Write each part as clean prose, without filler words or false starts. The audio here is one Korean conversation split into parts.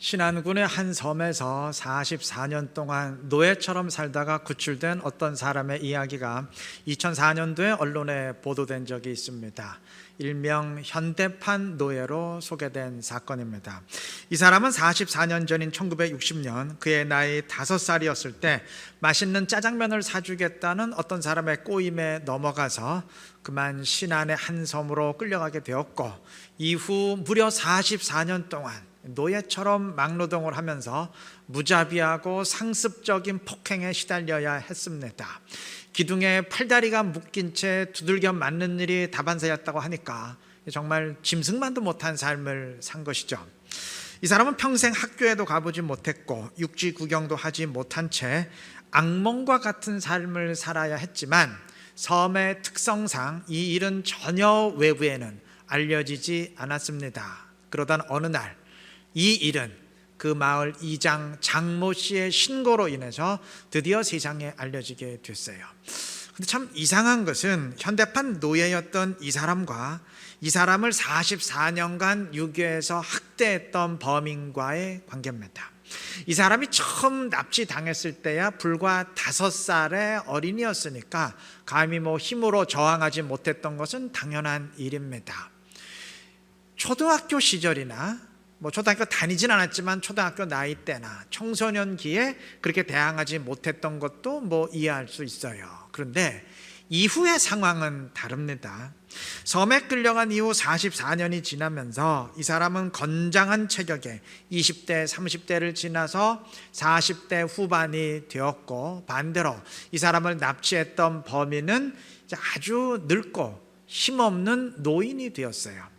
신안군의 한 섬에서 44년 동안 노예처럼 살다가 구출된 어떤 사람의 이야기가 2004년도에 언론에 보도된 적이 있습니다. 일명 현대판 노예로 소개된 사건입니다. 이 사람은 44년 전인 1960년 그의 나이 5살이었을 때 맛있는 짜장면을 사주겠다는 어떤 사람의 꼬임에 넘어가서 그만 신안의 한 섬으로 끌려가게 되었고, 이후 무려 44년 동안 노예처럼 막노동을 하면서 무자비하고 상습적인 폭행에 시달려야 했습니다. 기둥에 팔다리가 묶인 채 두들겨 맞는 일이 다반사였다고 하니까 정말 짐승만도 못한 삶을 산 것이죠. 이 사람은 평생 학교에도 가보지 못했고 육지 구경도 하지 못한 채 악몽과 같은 삶을 살아야 했지만, 섬의 특성상 이 일은 전혀 외부에는 알려지지 않았습니다. 그러던 어느 날 이 일은 그 마을 이장 장모 씨의 신고로 인해서 드디어 세상에 알려지게 됐어요. 근데 참 이상한 것은 현대판 노예였던 이 사람과 이 사람을 44년간 유교에서 학대했던 범인과의 관계입니다. 이 사람이 처음 납치당했을 때야 불과 5살의 어린이였으니까 감히 힘으로 저항하지 못했던 것은 당연한 일입니다. 초등학교 시절이나 초등학교 다니진 않았지만 초등학교 나이 때나 청소년기에 그렇게 대항하지 못했던 것도 이해할 수 있어요. 그런데 이후의 상황은 다릅니다. 섬에 끌려간 이후 44년이 지나면서 이 사람은 건장한 체격에 20대, 30대를 지나서 40대 후반이 되었고, 반대로 이 사람을 납치했던 범인은 아주 늙고 힘없는 노인이 되었어요.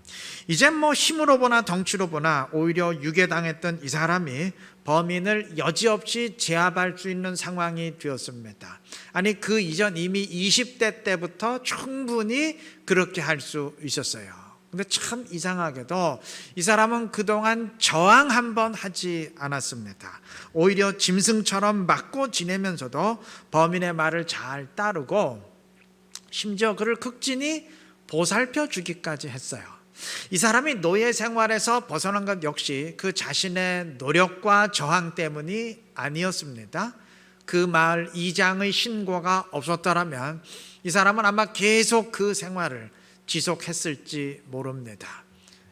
이제 힘으로 보나 덩치로 보나 오히려 유괴당했던 이 사람이 범인을 여지없이 제압할 수 있는 상황이 되었습니다. 아니, 그 이전 이미 20대 때부터 충분히 그렇게 할 수 있었어요. 근데 참 이상하게도 이 사람은 그동안 저항 한번 하지 않았습니다. 오히려 짐승처럼 맞고 지내면서도 범인의 말을 잘 따르고 심지어 그를 극진히 보살펴 주기까지 했어요. 이 사람이 노예 생활에서 벗어난 것 역시 그 자신의 노력과 저항 때문이 아니었습니다. 그 마을 이장의 신고가 없었더라면 이 사람은 아마 계속 그 생활을 지속했을지 모릅니다.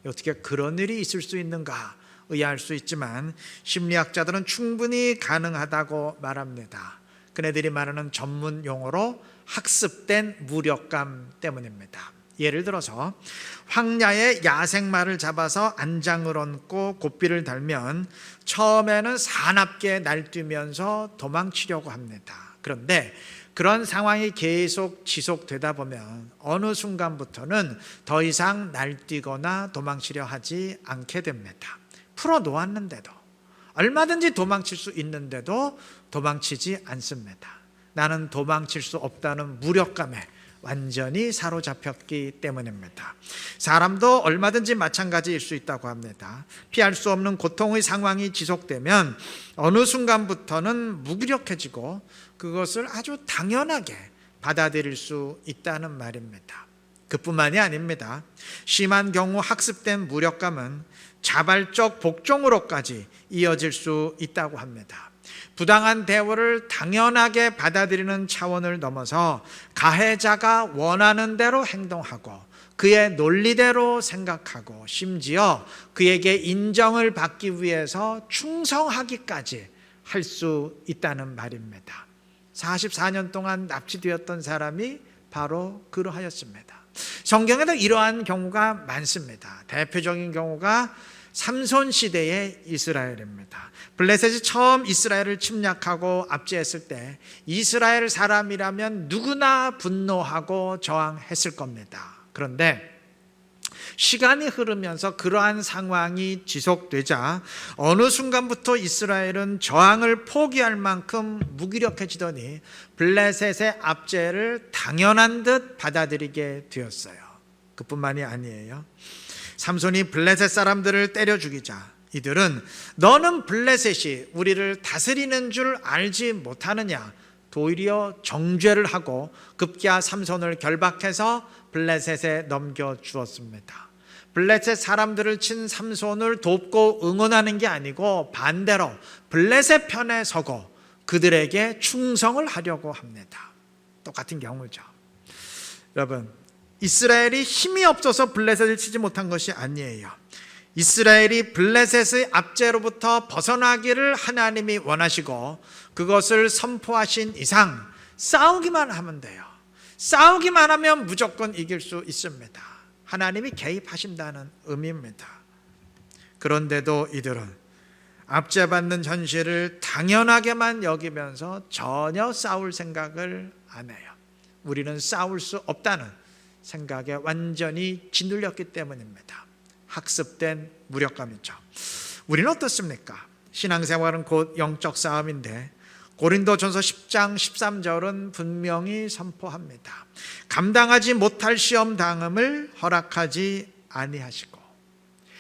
어떻게 그런 일이 있을 수 있는가 의아할 수 있지만 심리학자들은 충분히 가능하다고 말합니다. 그네들이 말하는 전문 용어로 학습된 무력감 때문입니다. 예를 들어서 황야의 야생마를 잡아서 안장을 얹고 고삐를 달면 처음에는 사납게 날뛰면서 도망치려고 합니다. 그런데 그런 상황이 계속 지속되다 보면 어느 순간부터는 더 이상 날뛰거나 도망치려 하지 않게 됩니다. 풀어놓았는데도, 얼마든지 도망칠 수 있는데도 도망치지 않습니다. 나는 도망칠 수 없다는 무력감에 완전히 사로잡혔기 때문입니다. 사람도 얼마든지 마찬가지일 수 있다고 합니다. 피할 수 없는 고통의 상황이 지속되면 어느 순간부터는 무기력해지고 그것을 아주 당연하게 받아들일 수 있다는 말입니다. 그뿐만이 아닙니다. 심한 경우 학습된 무력감은 자발적 복종으로까지 이어질 수 있다고 합니다. 부당한 대우를 당연하게 받아들이는 차원을 넘어서 가해자가 원하는 대로 행동하고 그의 논리대로 생각하고 심지어 그에게 인정을 받기 위해서 충성하기까지 할 수 있다는 말입니다. 44년 동안 납치되었던 사람이 바로 그러하였습니다. 성경에도 이러한 경우가 많습니다. 대표적인 경우가 삼손 시대의 이스라엘입니다. 블레셋이 처음 이스라엘을 침략하고 압제했을 때 이스라엘 사람이라면 누구나 분노하고 저항했을 겁니다. 그런데 시간이 흐르면서 그러한 상황이 지속되자 어느 순간부터 이스라엘은 저항을 포기할 만큼 무기력해지더니 블레셋의 압제를 당연한 듯 받아들이게 되었어요. 그뿐만이 아니에요. 삼손이 블레셋 사람들을 때려 죽이자 이들은 너는 블레셋이 우리를 다스리는 줄 알지 못하느냐, 도리어 정죄를 하고 급기야 삼손을 결박해서 블레셋에 넘겨주었습니다. 블레셋 사람들을 친 삼손을 돕고 응원하는 게 아니고 반대로 블레셋 편에 서고 그들에게 충성을 하려고 합니다. 똑같은 경우죠. 여러분, 이스라엘이 힘이 없어서 블레셋을 치지 못한 것이 아니에요. 이스라엘이 블레셋의 압제로부터 벗어나기를 하나님이 원하시고 그것을 선포하신 이상 싸우기만 하면 돼요. 싸우기만 하면 무조건 이길 수 있습니다. 하나님이 개입하신다는 의미입니다. 그런데도 이들은 압제받는 현실을 당연하게만 여기면서 전혀 싸울 생각을 안 해요. 우리는 싸울 수 없다는 생각에 완전히 짓눌렸기 때문입니다. 학습된 무력감이죠. 우리는 어떻습니까? 신앙생활은 곧 영적 싸움인데 고린도전서 10장 13절은 분명히 선포합니다. 감당하지 못할 시험 당함을 허락하지 아니하시고,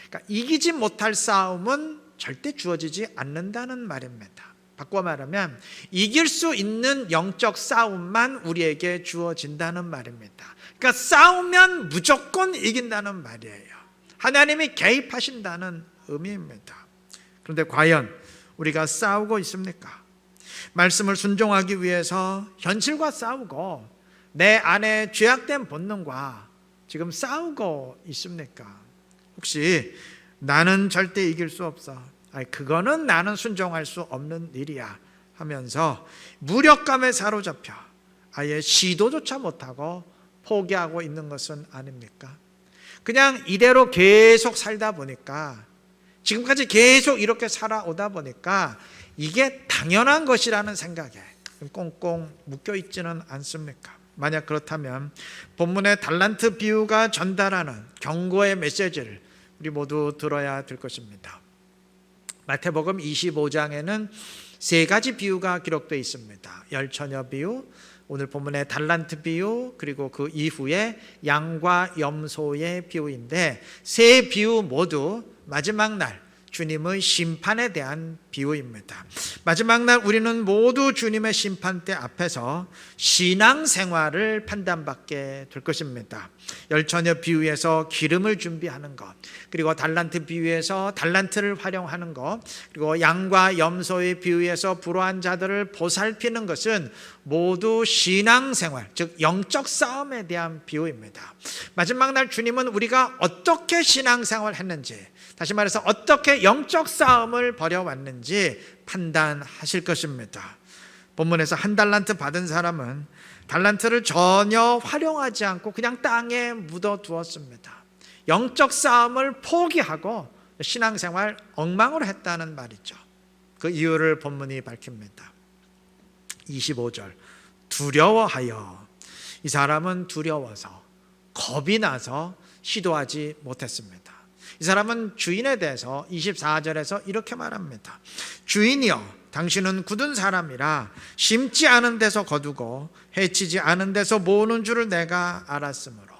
그러니까 이기지 못할 싸움은 절대 주어지지 않는다는 말입니다. 바꿔 말하면 이길 수 있는 영적 싸움만 우리에게 주어진다는 말입니다. 그러니까 싸우면 무조건 이긴다는 말이에요. 하나님이 개입하신다는 의미입니다. 그런데 과연 우리가 싸우고 있습니까? 말씀을 순종하기 위해서 현실과 싸우고 내 안에 죄악된 본능과 지금 싸우고 있습니까? 혹시 나는 절대 이길 수 없어, 그거는 나는 순종할 수 없는 일이야 하면서 무력감에 사로잡혀 아예 시도조차 못하고 포기하고 있는 것은 아닙니까? 그냥 이대로 계속 살다 보니까, 지금까지 계속 이렇게 살아오다 보니까 이게 당연한 것이라는 생각에 꽁꽁 묶여 있지는 않습니까? 만약 그렇다면 본문의 달란트 비유가 전달하는 경고의 메시지를 우리 모두 들어야 될 것입니다. 마태복음 25장에는 세 가지 비유가 기록되어 있습니다. 열처녀 비유, 오늘 본문의 달란트 비유, 그리고 그 이후에 양과 염소의 비유인데 세 비유 모두 마지막 날 주님의 심판에 대한 비유입니다. 마지막 날 우리는 모두 주님의 심판대 앞에서 신앙생활을 판단받게 될 것입니다. 열처녀 비유에서 기름을 준비하는 것, 그리고 달란트 비유에서 달란트를 활용하는 것, 그리고 양과 염소의 비유에서 불우한 자들을 보살피는 것은 모두 신앙생활, 즉 영적 싸움에 대한 비유입니다. 마지막 날 주님은 우리가 어떻게 신앙생활을 했는지, 다시 말해서 어떻게 영적 싸움을 벌여왔는지 판단하실 것입니다. 본문에서 한 달란트 받은 사람은 달란트를 전혀 활용하지 않고 그냥 땅에 묻어두었습니다. 영적 싸움을 포기하고 신앙생활 엉망으로 했다는 말이죠. 그 이유를 본문이 밝힙니다. 25절, 두려워하여. 이 사람은 두려워서, 겁이 나서 시도하지 못했습니다. 이 사람은 주인에 대해서 24절에서 이렇게 말합니다. 주인이여, 당신은 굳은 사람이라 심지 않은 데서 거두고 해치지 않은 데서 모으는 줄을 내가 알았으므로.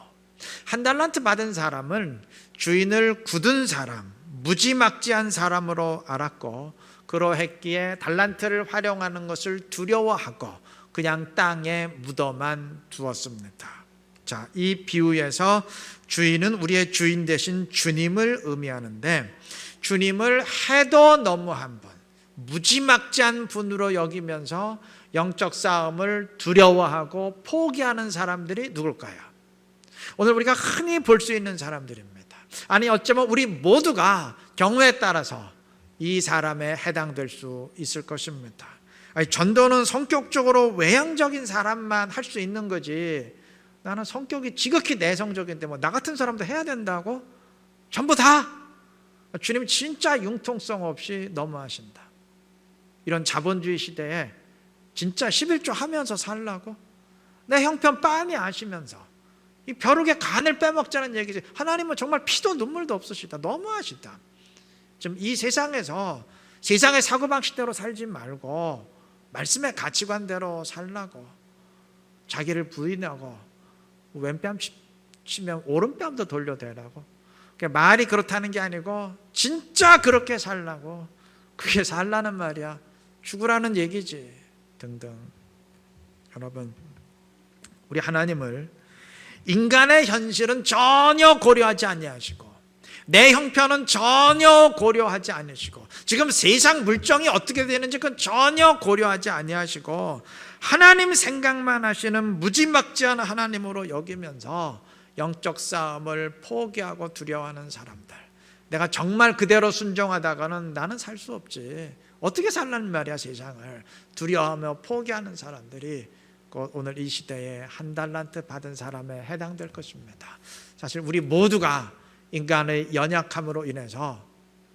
한 달란트 받은 사람은 주인을 굳은 사람, 무지막지한 사람으로 알았고, 그러했기에 달란트를 활용하는 것을 두려워하고 그냥 땅에 묻어만 두었습니다. 자, 이 비유에서 주인은 우리의 주인 대신 주님을 의미하는데, 주님을 해도 너무한 분, 무지막지한 분으로 여기면서 영적 싸움을 두려워하고 포기하는 사람들이 누굴까요? 오늘 우리가 흔히 볼 수 있는 사람들입니다. 아니, 어쩌면 우리 모두가 경우에 따라서 이 사람에 해당될 수 있을 것입니다. 아니, 전도는 성격적으로 외향적인 사람만 할 수 있는 거지, 나는 성격이 지극히 내성적인데 뭐 나 같은 사람도 해야 된다고? 전부 다? 주님 진짜 융통성 없이 너무하신다. 이런 자본주의 시대에 진짜 11조 하면서 살라고? 내 형편 빤히 아시면서 이 벼룩의 간을 빼먹자는 얘기지. 하나님은 정말 피도 눈물도 없으시다. 너무하시다. 지금 이 세상에서 세상의 사고방식대로 살지 말고 말씀의 가치관대로 살라고, 자기를 부인하고 왼뺨 치면 오른뺨도 돌려대라고. 그러니까 말이 그렇다는 게 아니고 진짜 그렇게 살라고. 그게 살라는 말이야. 죽으라는 얘기지 등등. 여러분, 우리 하나님을 인간의 현실은 전혀 고려하지 아니하시고 내 형편은 전혀 고려하지 않으시고 지금 세상 물정이 어떻게 되는지 그건 전혀 고려하지 아니하시고 하나님 생각만 하시는 무지막지한 하나님으로 여기면서 영적 싸움을 포기하고 두려워하는 사람들, 내가 정말 그대로 순종하다가는 나는 살 수 없지, 어떻게 살라는 말이야 세상을 두려워하며 포기하는 사람들이 곧 오늘 이 시대에 한 달란트 받은 사람에 해당될 것입니다. 사실 우리 모두가 인간의 연약함으로 인해서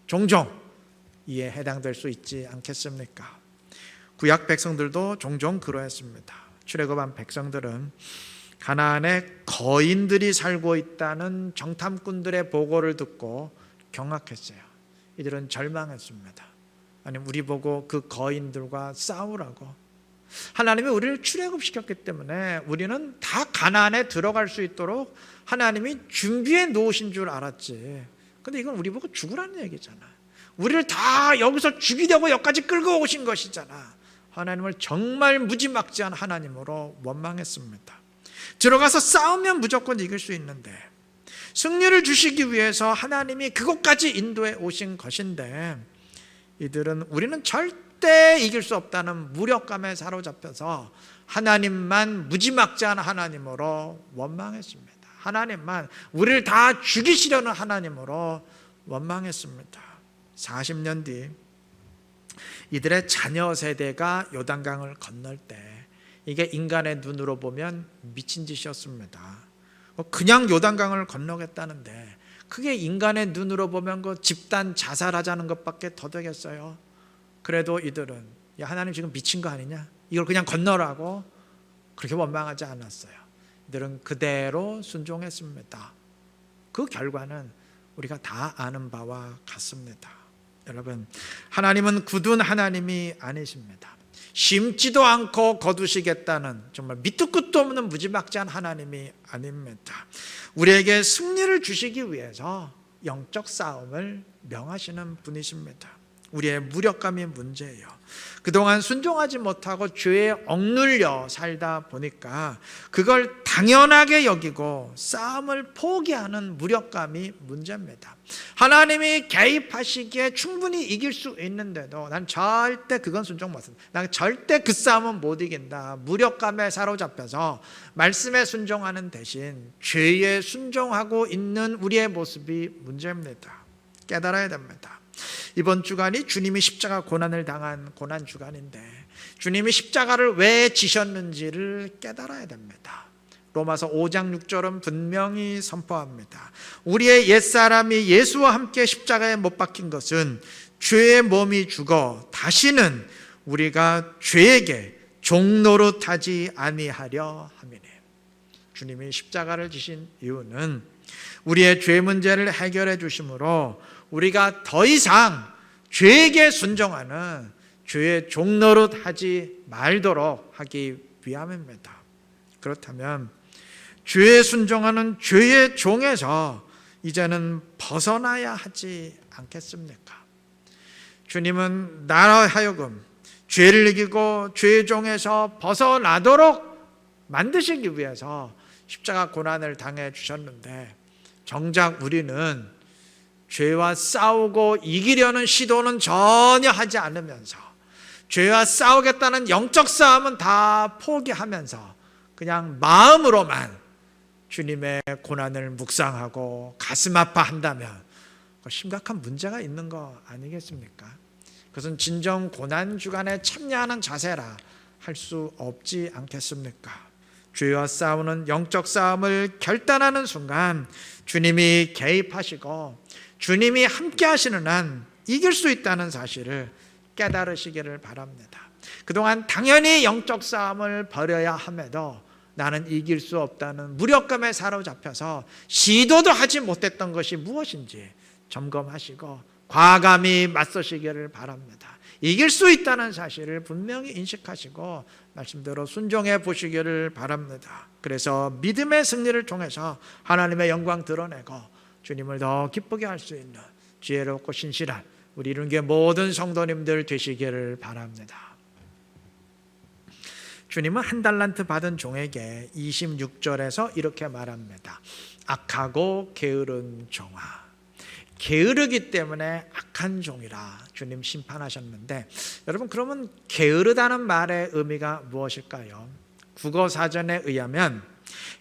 종종 이에 해당될 수 있지 않겠습니까? 구약 백성들도 종종 그러했습니다. 출애굽한 백성들은 가나안에 거인들이 살고 있다는 정탐꾼들의 보고를 듣고 경악했어요. 이들은 절망했습니다. 아니, 우리 보고 그 거인들과 싸우라고. 하나님이 우리를 출애굽시켰기 때문에 우리는 다 가나안에 들어갈 수 있도록 하나님이 준비해 놓으신 줄 알았지. 근데 이건 우리 보고 죽으라는 얘기잖아. 우리를 다 여기서 죽이려고 여기까지 끌고 오신 것이잖아. 하나님을 정말 무지막지한 하나님으로 원망했습니다. 들어가서 싸우면 무조건 이길 수 있는데 승리를 주시기 위해서 하나님이 그곳까지 인도해 오신 것인데 이들은 우리는 절대 이길 수 없다는 무력감에 사로잡혀서 하나님만 무지막지한 하나님으로 원망했습니다. 하나님만 우리를 다 죽이시려는 하나님으로 원망했습니다. 40년 뒤 이들의 자녀 세대가 요단강을 건널 때 이게 인간의 눈으로 보면 미친 짓이었습니다. 그냥 요단강을 건너겠다는데 그게 인간의 눈으로 보면 그 집단 자살하자는 것밖에 더 되겠어요. 그래도 이들은 야, 하나님 지금 미친 거 아니냐? 이걸 그냥 건너라고 그렇게 원망하지 않았어요. 이들은 그대로 순종했습니다. 그 결과는 우리가 다 아는 바와 같습니다. 여러분, 하나님은 굳은 하나님이 아니십니다. 심지도 않고 거두시겠다는 정말 밑도 끝도 없는 무지막지한 하나님이 아닙니다. 우리에게 승리를 주시기 위해서 영적 싸움을 명하시는 분이십니다. 우리의 무력감이 문제예요. 그동안 순종하지 못하고 죄에 억눌려 살다 보니까 그걸 당연하게 여기고 싸움을 포기하는 무력감이 문제입니다. 하나님이 개입하시기에 충분히 이길 수 있는데도 난 절대 그건 순종 못한다. 난 절대 그 싸움은 못 이긴다. 무력감에 사로잡혀서 말씀에 순종하는 대신 죄에 순종하고 있는 우리의 모습이 문제입니다. 깨달아야 됩니다. 이번 주간이 주님이 십자가 고난을 당한 고난 주간인데 주님이 십자가를 왜 지셨는지를 깨달아야 됩니다. 로마서 5장 6절은 분명히 선포합니다. 우리의 옛사람이 예수와 함께 십자가에 못 박힌 것은 죄의 몸이 죽어 다시는 우리가 죄에게 종노릇하지 아니하려 함이니. 주님이 십자가를 지신 이유는 우리의 죄 문제를 해결해 주심으로 우리가 더 이상 죄에게 순종하는 죄의 종노릇하지 말도록 하기 위함입니다. 그렇다면 죄에 순종하는 죄의 종에서 이제는 벗어나야 하지 않겠습니까? 주님은 나로 하여금 죄를 이기고 죄의 종에서 벗어나도록 만드시기 위해서 십자가 고난을 당해 주셨는데 정작 우리는 죄와 싸우고 이기려는 시도는 전혀 하지 않으면서 죄와 싸우겠다는 영적 싸움은 다 포기하면서 그냥 마음으로만 주님의 고난을 묵상하고 가슴 아파한다면 심각한 문제가 있는 거 아니겠습니까? 그것은 진정 고난 주간에 참여하는 자세라 할 수 없지 않겠습니까? 죄와 싸우는 영적 싸움을 결단하는 순간 주님이 개입하시고 주님이 함께 하시는 한 이길 수 있다는 사실을 깨달으시기를 바랍니다. 그동안 당연히 영적 싸움을 벌여야 함에도 나는 이길 수 없다는 무력감에 사로잡혀서 시도도 하지 못했던 것이 무엇인지 점검하시고 과감히 맞서시기를 바랍니다. 이길 수 있다는 사실을 분명히 인식하시고 말씀대로 순종해 보시기를 바랍니다. 그래서 믿음의 승리를 통해서 하나님의 영광 드러내고 주님을 더 기쁘게 할 수 있는 지혜롭고 신실한 우리 이룬교회 모든 성도님들 되시기를 바랍니다. 주님은 한 달란트 받은 종에게 26절에서 이렇게 말합니다. 악하고 게으른 종아, 게으르기 때문에 악한 종이라 주님 심판하셨는데, 여러분 그러면 게으르다는 말의 의미가 무엇일까요? 국어사전에 의하면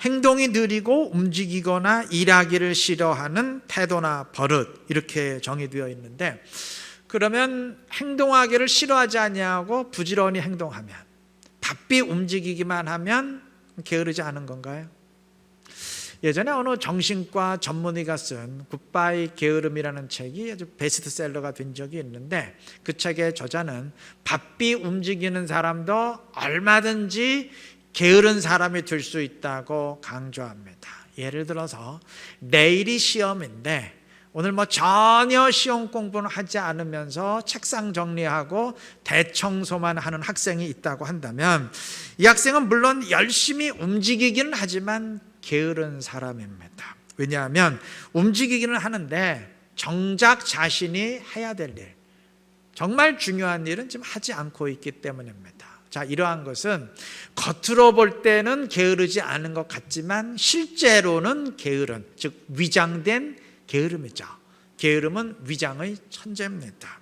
행동이 느리고 움직이거나 일하기를 싫어하는 태도나 버릇, 이렇게 정의되어 있는데, 그러면 행동하기를 싫어하지 아니하고 부지런히 행동하면, 바삐 움직이기만 하면 게으르지 않은 건가요? 예전에 어느 정신과 전문의가 쓴 굿바이 게으름이라는 책이 아주 베스트셀러가 된 적이 있는데, 그 책의 저자는 바삐 움직이는 사람도 얼마든지 게으른 사람이 될 수 있다고 강조합니다. 예를 들어서 내일이 시험인데 오늘 전혀 시험 공부는 하지 않으면서 책상 정리하고 대청소만 하는 학생이 있다고 한다면, 이 학생은 물론 열심히 움직이기는 하지만 게으른 사람입니다. 왜냐하면 움직이기는 하는데 정작 자신이 해야 될 일, 정말 중요한 일은 지금 하지 않고 있기 때문입니다. 자, 이러한 것은 겉으로 볼 때는 게으르지 않은 것 같지만 실제로는 게으른, 즉 위장된 게으름이죠. 게으름은 위장의 천재입니다.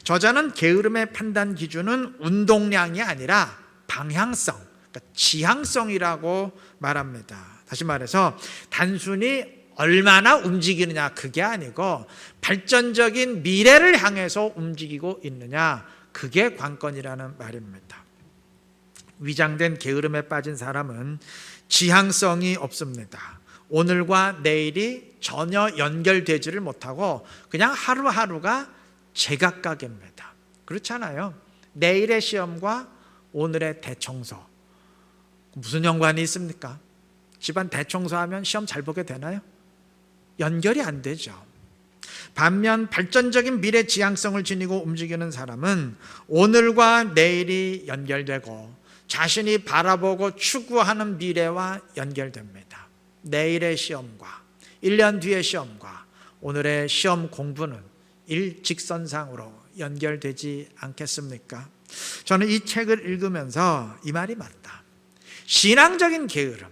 저자는 게으름의 판단 기준은 운동량이 아니라 방향성, 그러니까 지향성이라고 말합니다. 다시 말해서 단순히 얼마나 움직이느냐, 그게 아니고 발전적인 미래를 향해서 움직이고 있느냐, 그게 관건이라는 말입니다. 위장된 게으름에 빠진 사람은 지향성이 없습니다. 오늘과 내일이 전혀 연결되지를 못하고 그냥 하루하루가 제각각입니다. 그렇잖아요. 내일의 시험과 오늘의 대청소, 무슨 연관이 있습니까? 집안 대청소하면 시험 잘 보게 되나요? 연결이 안 되죠. 반면 발전적인 미래 지향성을 지니고 움직이는 사람은 오늘과 내일이 연결되고 자신이 바라보고 추구하는 미래와 연결됩니다. 내일의 시험과 1년 뒤의 시험과 오늘의 시험 공부는 일직선상으로 연결되지 않겠습니까? 저는 이 책을 읽으면서 이 말이 맞다. 신앙적인 게으름,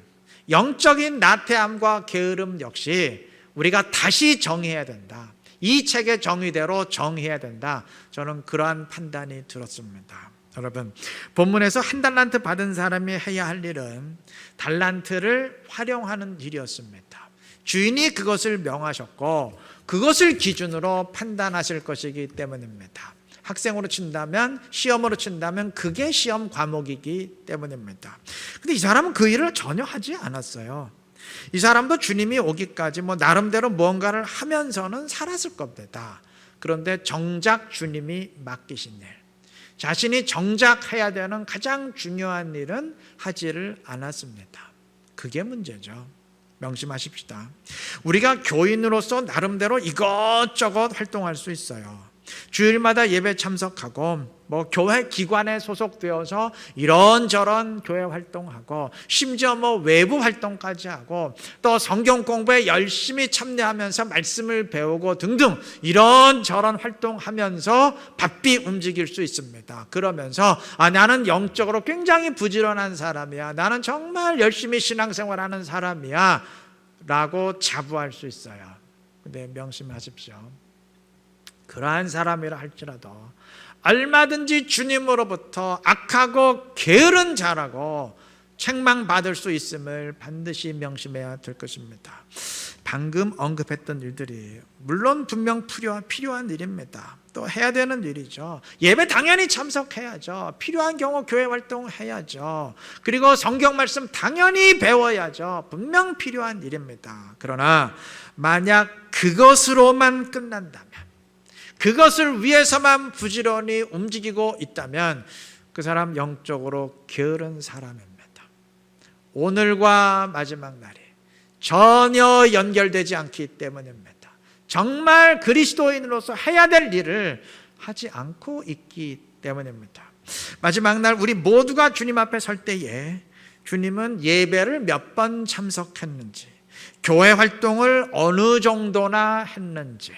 영적인 나태함과 게으름 역시 우리가 다시 정의해야 된다. 이 책의 정의대로 정의해야 된다. 저는 그러한 판단이 들었습니다. 여러분, 본문에서 한 달란트 받은 사람이 해야 할 일은 달란트를 활용하는 일이었습니다. 주인이 그것을 명하셨고 그것을 기준으로 판단하실 것이기 때문입니다. 학생으로 친다면, 시험으로 친다면 그게 시험 과목이기 때문입니다. 근데 이 사람은 그 일을 전혀 하지 않았어요. 이 사람도 주님이 오기까지 나름대로 무언가를 하면서는 살았을 겁니다. 그런데 정작 주님이 맡기신 일, 자신이 정작 해야 되는 가장 중요한 일은 하지를 않았습니다. 그게 문제죠. 명심하십시다. 우리가 교인으로서 나름대로 이것저것 활동할 수 있어요. 주일마다 예배 참석하고 교회 기관에 소속되어서 이런저런 교회 활동하고 심지어 외부 활동까지 하고 또 성경 공부에 열심히 참여하면서 말씀을 배우고 등등 이런저런 활동하면서 바삐 움직일 수 있습니다. 그러면서 나는 영적으로 굉장히 부지런한 사람이야, 나는 정말 열심히 신앙생활하는 사람이야 라고 자부할 수 있어요. 근데 명심하십시오. 그러한 사람이라 할지라도 얼마든지 주님으로부터 악하고 게으른 자라고 책망받을 수 있음을 반드시 명심해야 될 것입니다. 방금 언급했던 일들이 물론 분명 필요한 일입니다. 또 해야 되는 일이죠. 예배 당연히 참석해야죠. 필요한 경우 교회 활동해야죠. 그리고 성경 말씀 당연히 배워야죠. 분명 필요한 일입니다. 그러나 만약 그것으로만 끝난다면, 그것을 위해서만 부지런히 움직이고 있다면 그 사람 영적으로 게으른 사람입니다. 오늘과 마지막 날이 전혀 연결되지 않기 때문입니다. 정말 그리스도인으로서 해야 될 일을 하지 않고 있기 때문입니다. 마지막 날 우리 모두가 주님 앞에 설 때에 주님은 예배를 몇 번 참석했는지, 교회 활동을 어느 정도나 했는지,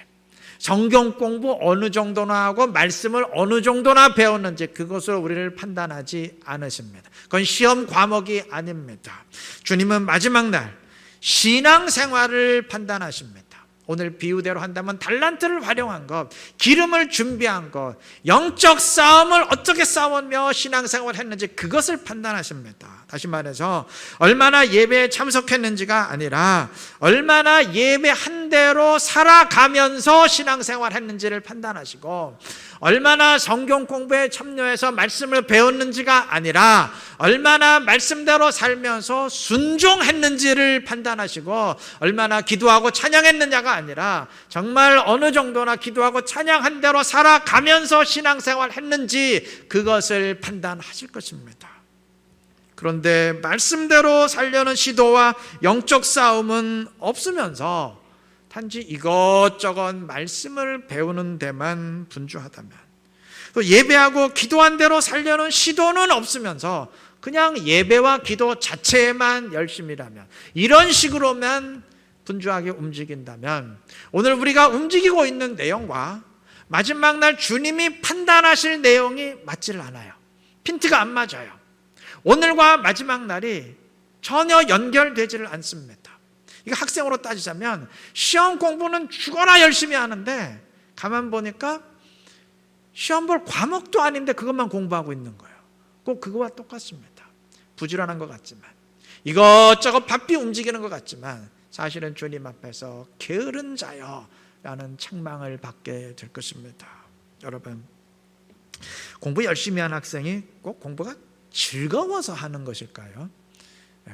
성경 공부 어느 정도나 하고 말씀을 어느 정도나 배웠는지 그것을 우리를 판단하지 않으십니다. 그건 시험 과목이 아닙니다. 주님은 마지막 날 신앙생활을 판단하십니다. 오늘 비유대로 한다면 달란트를 활용한 것, 기름을 준비한 것, 영적 싸움을 어떻게 싸우며 신앙생활을 했는지 그것을 판단하십니다. 다시 말해서 얼마나 예배에 참석했는지가 아니라 얼마나 예배한 대로 살아가면서 신앙생활을 했는지를 판단하시고, 얼마나 성경 공부에 참여해서 말씀을 배웠는지가 아니라 얼마나 말씀대로 살면서 순종했는지를 판단하시고, 얼마나 기도하고 찬양했느냐가 아니라 정말 어느 정도나 기도하고 찬양한 대로 살아가면서 신앙생활 했는지 그것을 판단하실 것입니다. 그런데 말씀대로 살려는 시도와 영적 싸움은 없으면서 단지 이것저것 말씀을 배우는 데만 분주하다면, 또 예배하고 기도한 대로 살려는 시도는 없으면서 그냥 예배와 기도 자체에만 열심이라면, 이런 식으로만 분주하게 움직인다면 오늘 우리가 움직이고 있는 내용과 마지막 날 주님이 판단하실 내용이 맞지를 않아요. 핀트가 안 맞아요. 오늘과 마지막 날이 전혀 연결되지를 않습니다. 이거 학생으로 따지자면 시험 공부는 죽어라 열심히 하는데 가만 보니까 시험 볼 과목도 아닌데 그것만 공부하고 있는 거예요. 꼭 그거와 똑같습니다. 부지런한 것 같지만, 이것저것 바삐 움직이는 것 같지만 사실은 주님 앞에서 게으른 자여 라는 책망을 받게 될 것입니다. 여러분, 공부 열심히 한 학생이 꼭 공부가 즐거워서 하는 것일까요?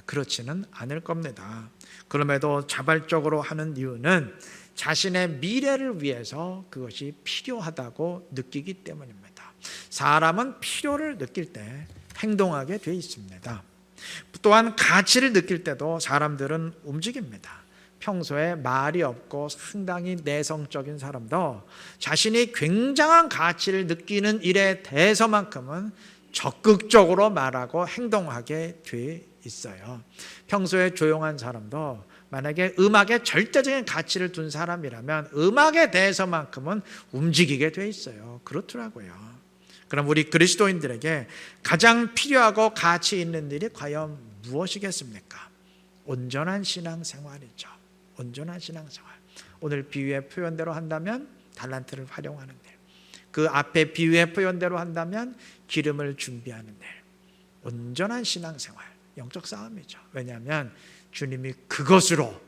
그렇지는 않을 겁니다. 그럼에도 자발적으로 하는 이유는 자신의 미래를 위해서 그것이 필요하다고 느끼기 때문입니다. 사람은 필요를 느낄 때 행동하게 돼 있습니다. 또한 가치를 느낄 때도 사람들은 움직입니다. 평소에 말이 없고 상당히 내성적인 사람도 자신이 굉장한 가치를 느끼는 일에 대해서만큼은 적극적으로 말하고 행동하게 돼 있어요. 평소에 조용한 사람도 만약에 음악에 절대적인 가치를 둔 사람이라면 음악에 대해서만큼은 움직이게 돼 있어요. 그렇더라고요. 그럼 우리 그리스도인들에게 가장 필요하고 가치 있는 일이 과연 무엇이겠습니까? 온전한 신앙생활이죠. 온전한 신앙생활. 오늘 비유의 표현대로 한다면 달란트를 활용하는 일, 그 앞에 비유의 표현대로 한다면 기름을 준비하는 일. 온전한 신앙생활, 영적 싸움이죠. 왜냐하면 주님이 그것으로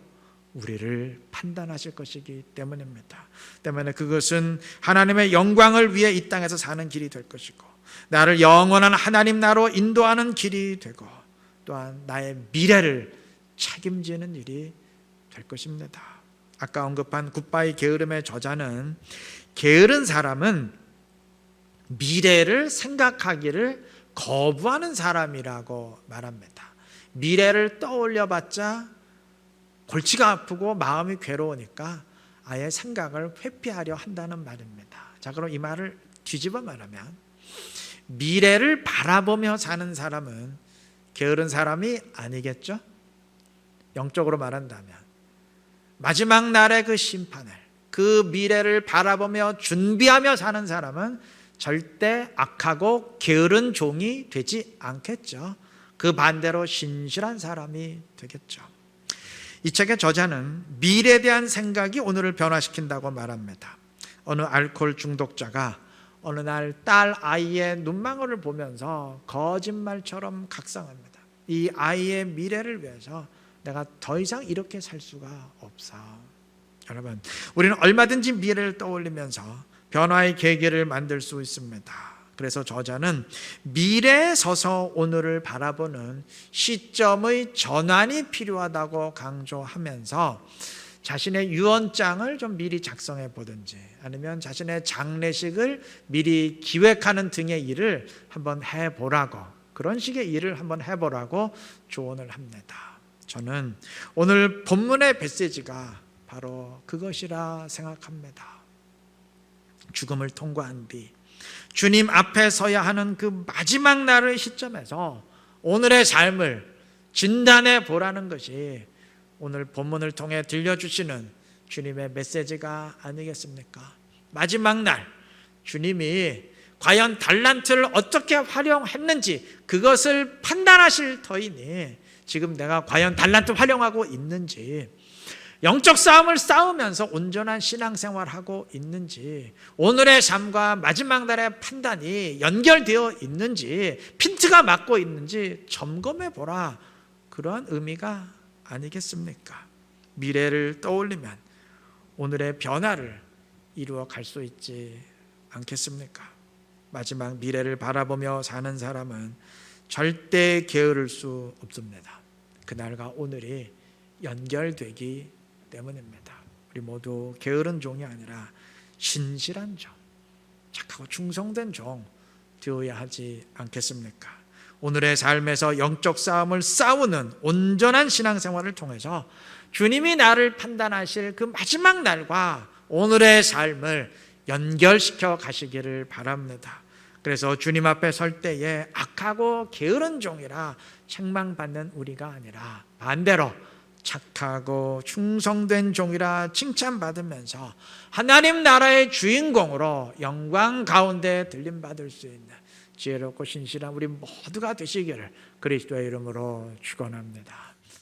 우리를 판단하실 것이기 때문입니다. 때문에 그것은 하나님의 영광을 위해 이 땅에서 사는 길이 될 것이고, 나를 영원한 하나님 나라로 인도하는 길이 되고, 또한 나의 미래를 책임지는 일이 될 것입니다. 아까 언급한 굿바이 게으름의 저자는 게으른 사람은 미래를 생각하기를 거부하는 사람이라고 말합니다. 미래를 떠올려봤자 골치가 아프고 마음이 괴로우니까 아예 생각을 회피하려 한다는 말입니다. 자, 그럼 이 말을 뒤집어 말하면 미래를 바라보며 사는 사람은 게으른 사람이 아니겠죠? 영적으로 말한다면 마지막 날의 그 심판을, 그 미래를 바라보며 준비하며 사는 사람은 절대 악하고 게으른 종이 되지 않겠죠. 그 반대로 신실한 사람이 되겠죠. 이 책의 저자는 미래에 대한 생각이 오늘을 변화시킨다고 말합니다. 어느 알코올 중독자가 어느 날 딸 아이의 눈망울을 보면서 거짓말처럼 각성합니다. 이 아이의 미래를 위해서 내가 더 이상 이렇게 살 수가 없어. 여러분, 우리는 얼마든지 미래를 떠올리면서 변화의 계기를 만들 수 있습니다. 그래서 저자는 미래에 서서 오늘을 바라보는 시점의 전환이 필요하다고 강조하면서 자신의 유언장을 좀 미리 작성해 보든지, 아니면 자신의 장례식을 미리 기획하는 등의 일을 한번 해보라고, 그런 식의 일을 한번 해보라고 조언을 합니다. 저는 오늘 본문의 메시지가 바로 그것이라 생각합니다. 죽음을 통과한 뒤 주님 앞에 서야 하는 그 마지막 날의 시점에서 오늘의 삶을 진단해 보라는 것이 오늘 본문을 통해 들려주시는 주님의 메시지가 아니겠습니까? 마지막 날 주님이 과연 달란트를 어떻게 활용했는지 그것을 판단하실 터이니 지금 내가 과연 달란트 활용하고 있는지, 영적 싸움을 싸우면서 온전한 신앙생활하고 있는지, 오늘의 삶과 마지막 날의 판단이 연결되어 있는지, 핀트가 맞고 있는지 점검해 보라, 그러한 의미가 아니겠습니까? 미래를 떠올리면 오늘의 변화를 이루어 갈 수 있지 않겠습니까? 마지막 미래를 바라보며 사는 사람은 절대 게으를 수 없습니다. 그날과 오늘이 연결되기 때문입니다. 우리 모두 게으른 종이 아니라 신실한 종, 착하고 충성된 종 되어야 하지 않겠습니까? 오늘의 삶에서 영적 싸움을 싸우는 온전한 신앙생활을 통해서 주님이 나를 판단하실 그 마지막 날과 오늘의 삶을 연결시켜 가시기를 바랍니다. 그래서 주님 앞에 설 때에 악하고 게으른 종이라 책망받는 우리가 아니라 반대로 착하고 충성된 종이라 칭찬받으면서 하나님 나라의 주인공으로 영광 가운데 들림받을 수 있는 지혜롭고 신실한 우리 모두가 되시기를 그리스도의 이름으로 축원합니다.